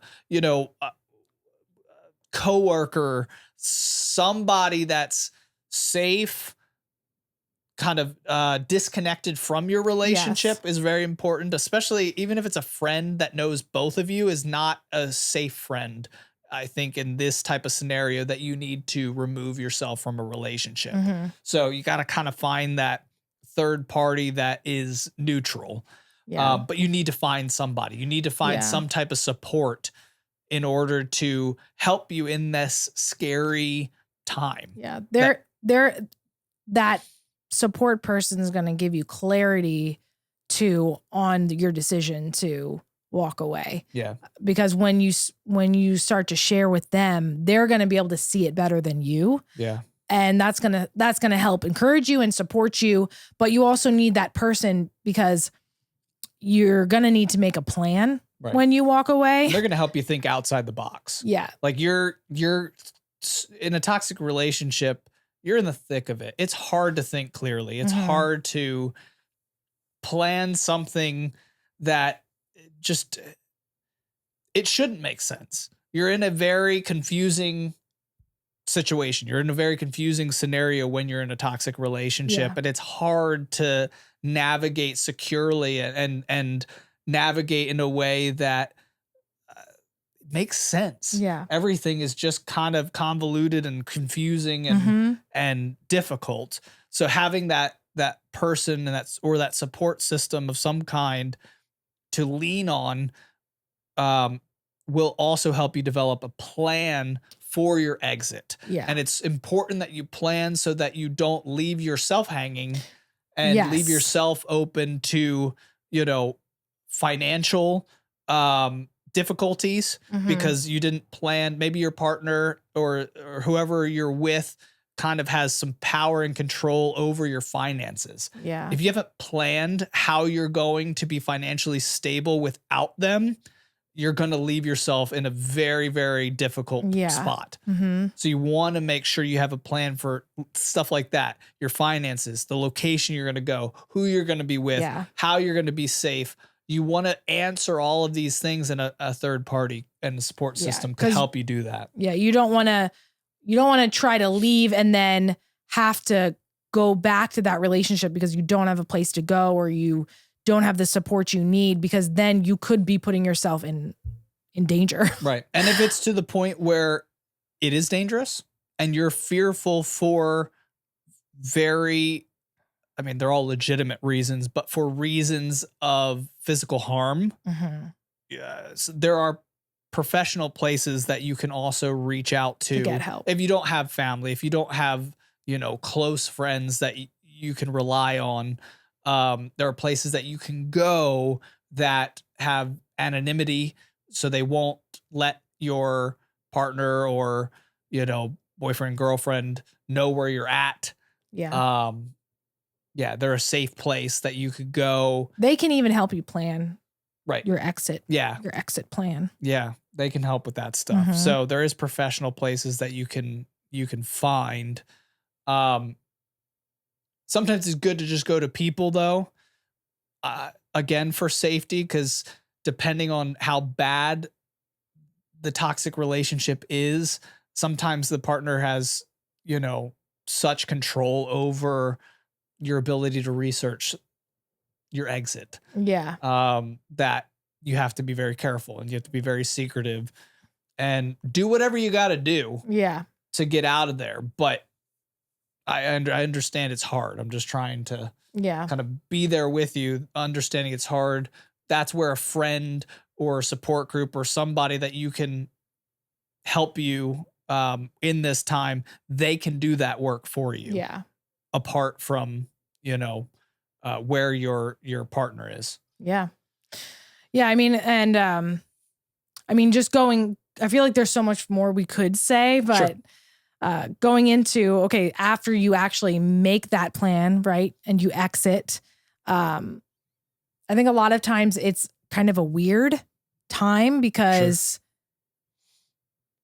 coworker, somebody that's safe, kind of disconnected from your relationship is very important, especially even if it's a friend that knows both of you is not a safe friend. I think in this type of scenario that you need to remove yourself from a relationship. So you got to kind of find that third party that is neutral. Yeah. But you need to find somebody. You need to find some type of support in order to help you in this scary time. Yeah. That support person is going to give you clarity on your decision to walk away. Yeah. Because when you start to share with them, they're going to be able to see it better than you. Yeah. And that's going to help encourage you and support you. But you also need that person because you're going to need to make a plan when you walk away. They're going to help you think outside the box. Yeah. Like you're in a toxic relationship, you're in the thick of it. It's hard to think clearly. It's hard to plan something that just, it shouldn't make sense. You're in a very confusing situation. You're in a very confusing scenario when you're in a toxic relationship, and it's hard to navigate securely and navigate in a way that makes sense. Yeah. Everything is just kind of convoluted and confusing and difficult. So having that person and that support system of some kind to lean on will also help you develop a plan for your exit. Yeah. And it's important that you plan so that you don't leave yourself hanging and leave yourself open to, financial difficulties because you didn't plan. Maybe your partner or whoever you're with kind of has some power and control over your finances. Yeah. If you haven't planned how you're going to be financially stable without them, you're going to leave yourself in a very, very difficult spot. So you want to make sure you have a plan for stuff like that. Your finances, the location you're going to go, who you're going to be with, how you're going to be safe. You want to answer all of these things in a third party and a support system can help you do that. Yeah. You don't want to try to leave and then have to go back to that relationship because you don't have a place to go or you don't have the support you need, because then you could be putting yourself in danger. Right. And if it's to the point where it is dangerous and you're fearful for very I mean, they're all legitimate reasons, but for reasons of physical harm, yes, there are professional places that you can also reach out To to get help. if you don't have family, if you don't have, close friends that you can rely on. There are places that you can go that have anonymity, so they won't let your partner or, boyfriend, girlfriend know where you're at. Yeah. Yeah, they're a safe place that you could go. They can even help you plan Right. your exit Yeah. plan. Yeah, they can help with that stuff. Mhm. So there is professional places that you can find. Sometimes it's good to just go to people though. Again, for safety, because depending on how bad the toxic relationship is, sometimes the partner has, such control over your ability to research your exit, Yeah. that you have to be very careful and you have to be very secretive and do whatever you got to do Yeah. to get out of there. But I understand it's hard. I'm just trying to Yeah. kind of be there with you, understanding it's hard. That's where a friend or a support group or somebody that you can help you in this time, they can do that work for you. Yeah. Apart from, where your partner is. Yeah. Yeah. I mean, and just going, I feel like there's so much more we could say, but going into, okay, after you actually make that plan, right, and you exit, I think a lot of times it's kind of a weird time because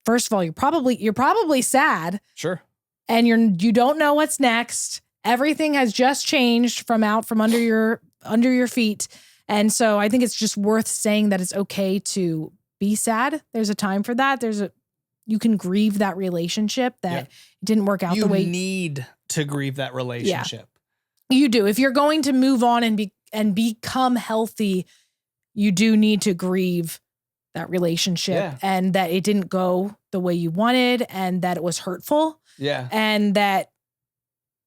first of all, you're probably sad. Sure. And you don't know what's next. Everything has just changed from under your feet. And so I think it's just worth saying that it's okay to be sad. There's a time for that. You can grieve that relationship that didn't work out the way you need to grieve that relationship. Yeah, you do. If you're going to move on and become healthy, you do need to grieve that relationship and that it didn't go the way you wanted and that it was hurtful. Yeah. And that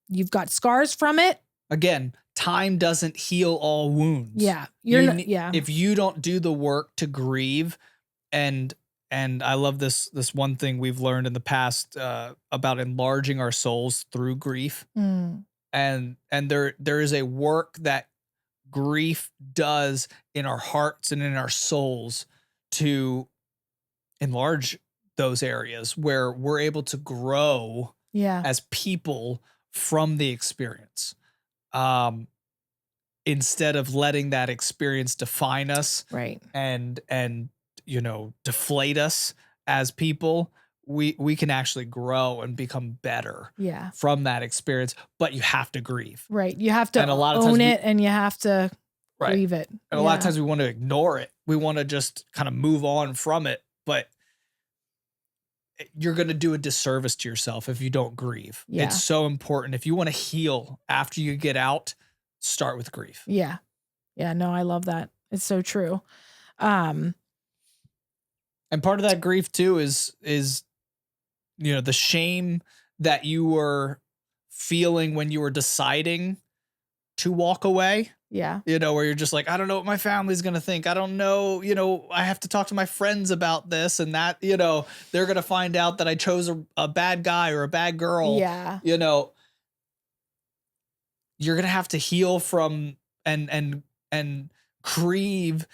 you've got scars from it. Again, time doesn't heal all wounds. Yeah. If you don't do the work to grieve, and I love this one thing we've learned in the past about enlarging our souls through grief. And there is a work that grief does in our hearts and in our souls to enlarge those areas where we're able to grow as people from the experience. Instead of letting that experience define us, right, and deflate us as people, we can actually grow and become better from that experience. But you have to grieve, right? You have to and a lot of own times it, and you have to grieve it. And a lot of times we want to ignore it. We want to just kind of move on from it, but you're going to do a disservice to yourself if you don't grieve. It's so important. If you want to heal after you get out, start with grief. Yeah. Yeah. No, I love that. It's so true. And part of that grief too is, the shame that you were feeling when you were deciding to walk away. Yeah. Where you're just like, I don't know what my family's going to think. I don't know, I have to talk to my friends about this and that, they're going to find out that I chose a bad guy or a bad girl. Yeah. You're going to have to heal from and grieve,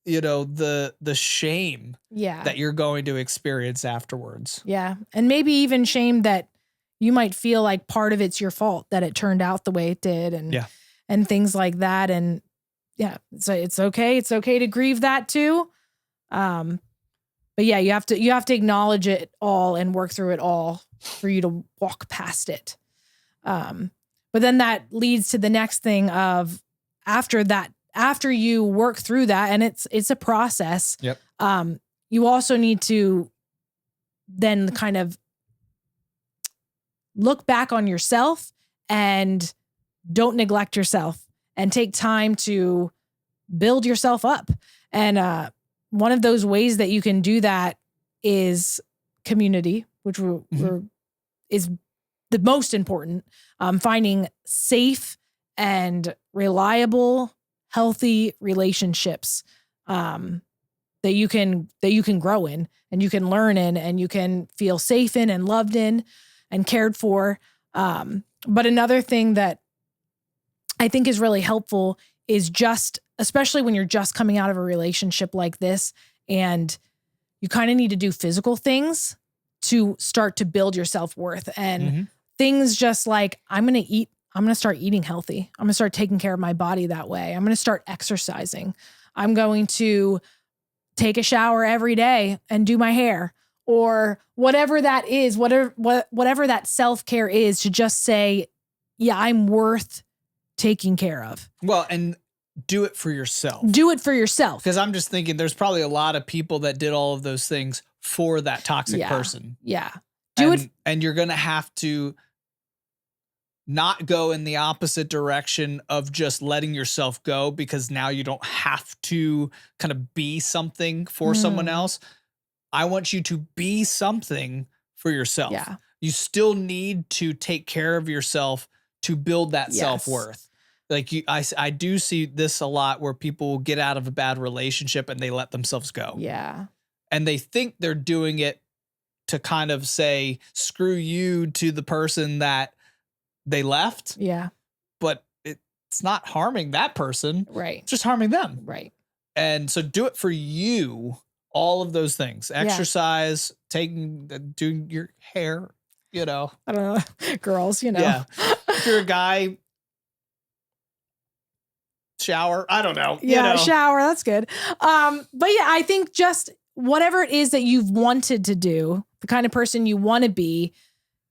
the shame that you're going to experience afterwards. Yeah. And maybe even shame that you might feel like part of it's your fault that it turned out the way it did. And things like that. And so it's okay. It's okay to grieve that too. But yeah, you have to acknowledge it all and work through it all for you to walk past it. But then that leads to the next thing of after you work through that, and it's a process. Yep. You also need to then kind of look back on yourself and don't neglect yourself and take time to build yourself up. And one of those ways that you can do that is community, which is the most important. Finding safe and reliable, healthy relationships that you can grow in and you can learn in and you can feel safe in and loved in and cared for. But another thing that I think is really helpful is just, especially when you're just coming out of a relationship like this and you kind of need to do physical things to start to build your self-worth and things just like, I'm going to start eating healthy. I'm going to start taking care of my body that way. I'm going to start exercising. I'm going to take a shower every day and do my hair or whatever that is, whatever that self-care is, to just say, yeah, I'm worth taking care of. Well, and do it for yourself. Do it for yourself. Because I'm just thinking there's probably a lot of people that did all of those things for that toxic person. Yeah. And you're going to have to not go in the opposite direction of just letting yourself go, because now you don't have to kind of be something for someone else. I want you to be something for yourself. Yeah. You still need to take care of yourself to build that self-worth. Like I do see this a lot where people will get out of a bad relationship and they let themselves go. Yeah. And they think they're doing it to kind of say, screw you to the person that they left. Yeah. But it's not harming that person. Right. It's just harming them. Right. And so do it for you. All of those things, exercise, doing your hair, I don't know, girls, Yeah. If you're a guy, shower. I don't know. Yeah, shower. That's good. But yeah, I think just whatever it is that you've wanted to do, the kind of person you want to be,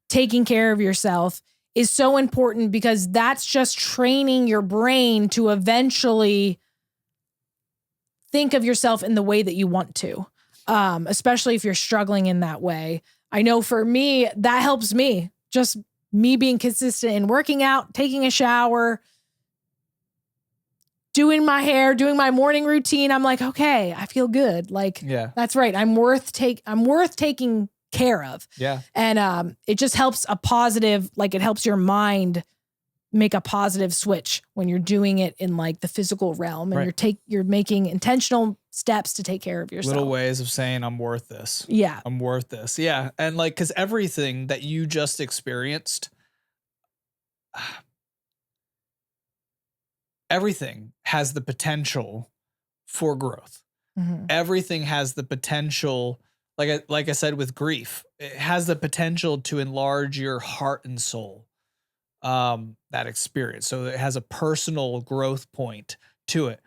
taking care of yourself is so important, because that's just training your brain to eventually think of yourself in the way that you want to, especially if you're struggling in that way. I know for me, that helps me. Just me being consistent in working out, taking a shower, doing my hair, doing my morning routine. I'm like, okay, I feel good. Like, that's right. I'm worth taking care of. Yeah. And it just helps it helps your mind make a positive switch when you're doing it in like the physical realm, and you're making intentional steps to take care of yourself. Little ways of saying I'm worth this. Yeah. I'm worth this. Yeah. And like, cause everything that you just experienced, everything has the potential for growth. Everything has the potential, like I said, with grief, it has the potential to enlarge your heart and soul. That experience. So it has a personal growth point to it,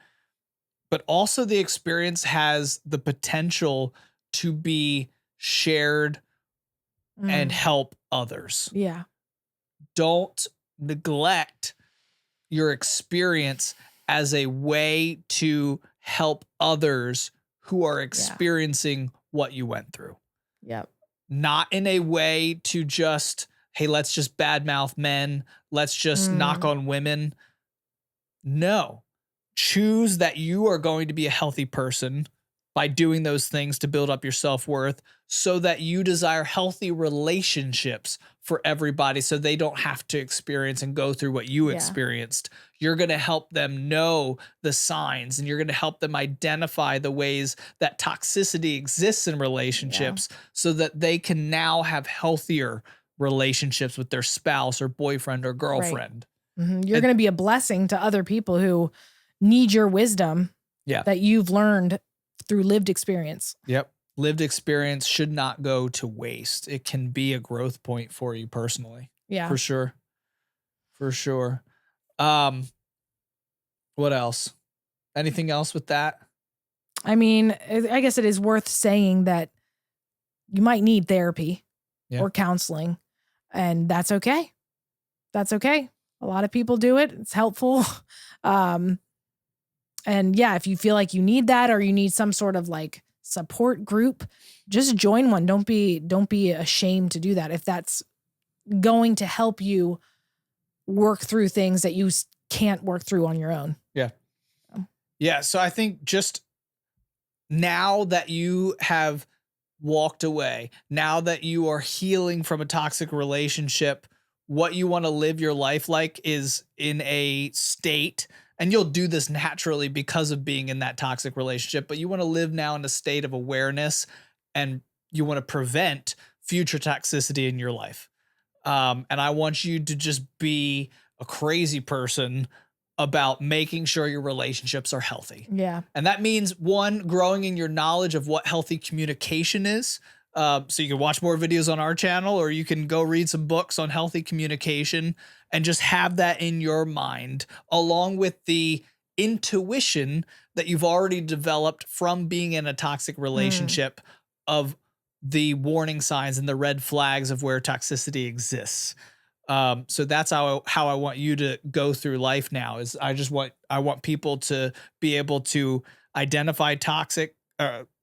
but also the experience has the potential to be shared and help others. Yeah. Don't neglect your experience as a way to help others who are experiencing what you went through. Yep. Not in a way to just, hey, let's just badmouth men. Let's just knock on women. No. Choose that you are going to be a healthy person by doing those things to build up your self-worth, so that you desire healthy relationships for everybody, so they don't have to experience and go through what you experienced. You're going to help them know the signs, and you're going to help them identify the ways that toxicity exists in relationships, so that they can now have healthier relationships with their spouse or boyfriend or girlfriend. Right. You're going to be a blessing to other people who need your wisdom that you've learned through lived experience. Yep. Lived experience should not go to waste. It can be a growth point for you personally. Yeah. For sure. For sure. What else? Anything else with that? I mean, I guess it is worth saying that you might need therapy or counseling, and that's okay. That's okay. A lot of people do it. It's helpful. And yeah, if you feel like you need that, or you need some sort of like support group, just join one. Don't be ashamed to do that if that's going to help you work through things that you can't work through on your own. Yeah. Yeah. So I think just now that you have walked away, now that you are healing from a toxic relationship, what you want to live your life like is in a state, and you'll do this naturally because of being in that toxic relationship, but you want to live now in a state of awareness, and you want to prevent future toxicity in your life. And I want you to just be a crazy person about making sure your relationships are healthy. Yeah. And that means, one, growing in your knowledge of what healthy communication is. So you can watch more videos on our channel, or you can go read some books on healthy communication and just have that in your mind, along with the intuition that you've already developed from being in a toxic relationship of the warning signs and the red flags of where toxicity exists. So that's how I want you to go through life now. Is I want people to be able to identify toxic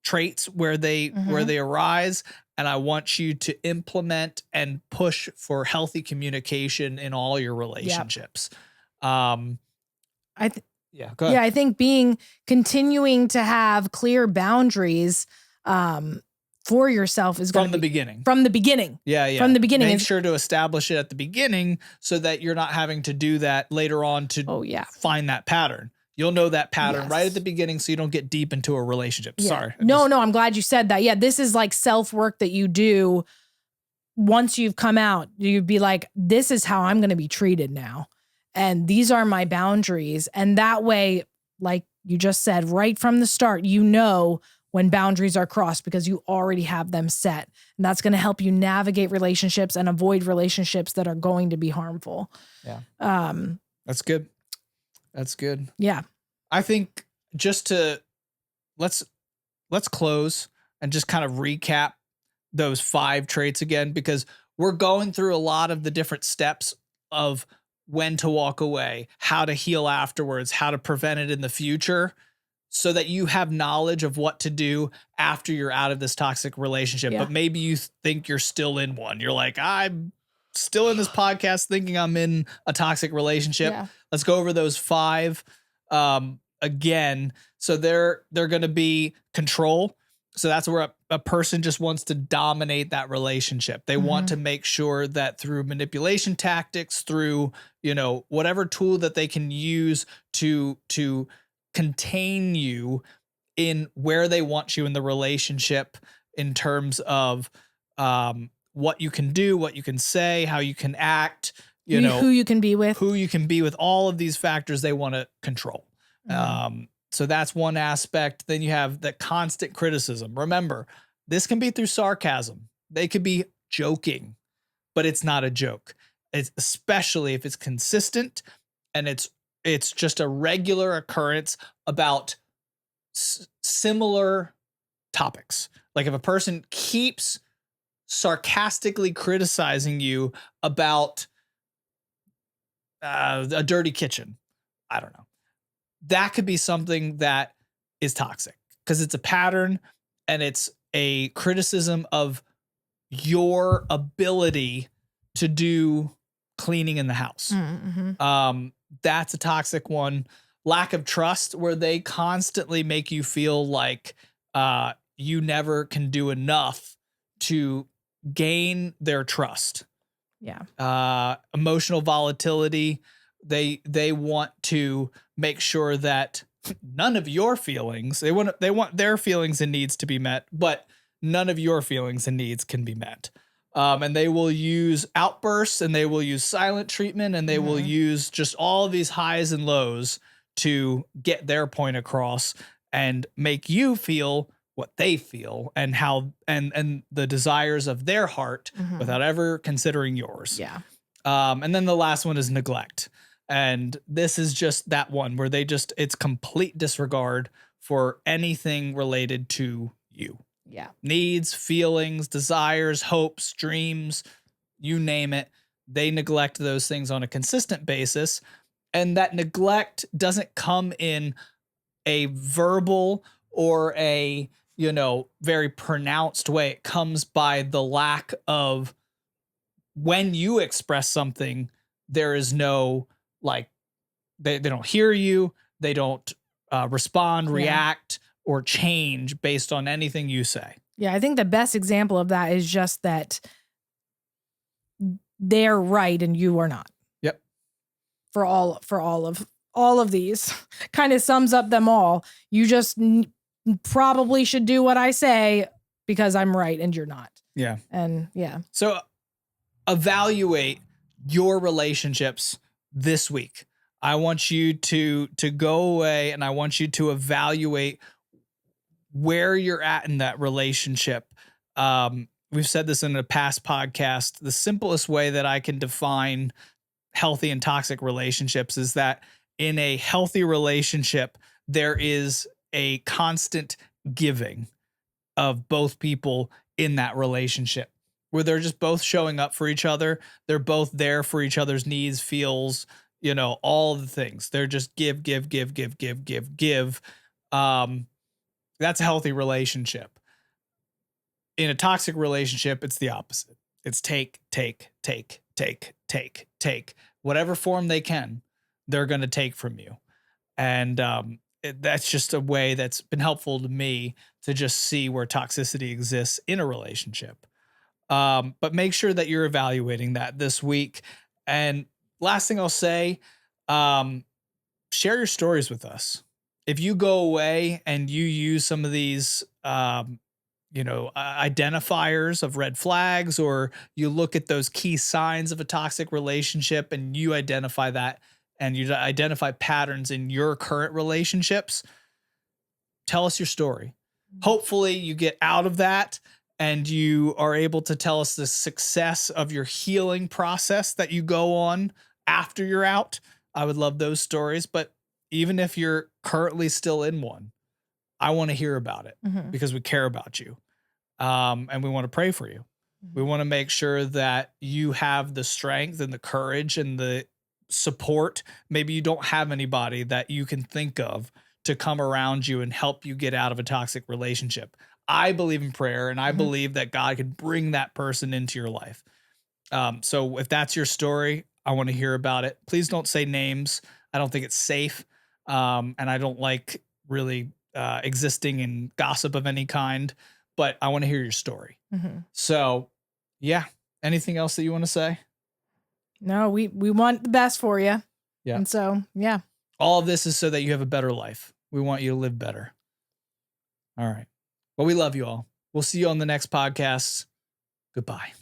traits where they arise, and I want you to implement and push for healthy communication in all your relationships. Yep. Yeah, go ahead. Yeah, I think continuing to have clear boundaries for yourself is going to be from the beginning. From the beginning. Yeah. From the beginning. Make sure to establish it at the beginning so that you're not having to do that later on to find that pattern. You'll know that pattern right at the beginning, so you don't get deep into a relationship. Yeah. Sorry. No, I'm glad you said that. Yeah, this is like self-work that you do once you've come out. You'd be like, this is how I'm going to be treated now. And these are my boundaries. And that way, like you just said, right from the start, you know when boundaries are crossed because you already have them set. And that's going to help you navigate relationships and avoid relationships that are going to be harmful. Yeah. That's good. That's good. Yeah. I think just to let's close and just kind of recap those 5 traits again, because we're going through a lot of the different steps of when to walk away, how to heal afterwards, how to prevent it in the future, so that you have knowledge of what to do after you're out of this toxic relationship. Yeah. But maybe you think you're still in one. You're like, I'm still in this podcast thinking I'm in a toxic relationship. Yeah. Let's go over those 5 again. So they're going to be control. So that's where a person just wants to dominate that relationship. They want to make sure that through manipulation tactics, through, whatever tool that they can use to contain you in where they want you in the relationship, in terms of what you can do, what you can say, how you can act, who you can be with, all of these factors they want to control. So that's one aspect. Then you have the constant criticism. Remember, this can be through sarcasm. They could be joking, but it's not a joke. It's especially if it's consistent and it's just a regular occurrence about similar topics. Like if a person keeps sarcastically criticizing you about a dirty kitchen, I don't know. That could be something that is toxic because it's a pattern and it's a criticism of your ability to do cleaning in the house. That's a toxic one. Lack of trust, where they constantly make you feel like you never can do enough to gain their trust. Yeah. Emotional volatility. They want to make sure that none of your feelings, they want their feelings and needs to be met, but none of your feelings and needs can be met. And they will use outbursts, and they will use silent treatment, and they will use just all of these highs and lows to get their point across and make you feel what they feel and how and the desires of their heart without ever considering yours. Yeah. And then the last one is neglect. And this is just that one where it's complete disregard for anything related to you. Yeah. Needs, feelings, desires, hopes, dreams, you name it. They neglect those things on a consistent basis. And that neglect doesn't come in a verbal or a, very pronounced way. It comes by the lack of, when you express something, there is no, like, they don't hear you. They don't respond, react, or change based on anything you say. Yeah, I think the best example of that is just that they're right and you are not. Yep. For all of these kind of sums up them all. You just probably should do what I say because I'm right and you're not. Yeah. And yeah. So evaluate your relationships this week. I want you to go away and I want you to evaluate where you're at in that relationship. We've said this in a past podcast. The simplest way that I can define healthy and toxic relationships is that in a healthy relationship, there is a constant giving of both people in that relationship where they're just both showing up for each other. They're both there for each other's needs, feels, all the things. They're just give. That's a healthy relationship. In a toxic relationship, it's the opposite. It's take. Whatever form they can, they're going to take from you. And that's just a way that's been helpful to me to just see where toxicity exists in a relationship. But make sure that you're evaluating that this week. And last thing I'll say, share your stories with us. If you go away and you use some of these, identifiers of red flags, or you look at those key signs of a toxic relationship and you identify that and you identify patterns in your current relationships, tell us your story. Hopefully you get out of that and you are able to tell us the success of your healing process that you go on after you're out. I would love those stories. But even if you're currently still in one, I want to hear about it because we care about you. And we want to pray for you. We want to make sure that you have the strength and the courage and the support. Maybe you don't have anybody that you can think of to come around you and help you get out of a toxic relationship. I believe in prayer and I believe that God could bring that person into your life. So if that's your story, I want to hear about it. Please don't say names. I don't think it's safe. And I don't like really existing in gossip of any kind, but I want to hear your story. So yeah. Anything else that you want to say? No, we want the best for you. Yeah. And so, yeah. All of this is so that you have a better life. We want you to live better. All right. Well, we love you all. We'll see you on the next podcast. Goodbye.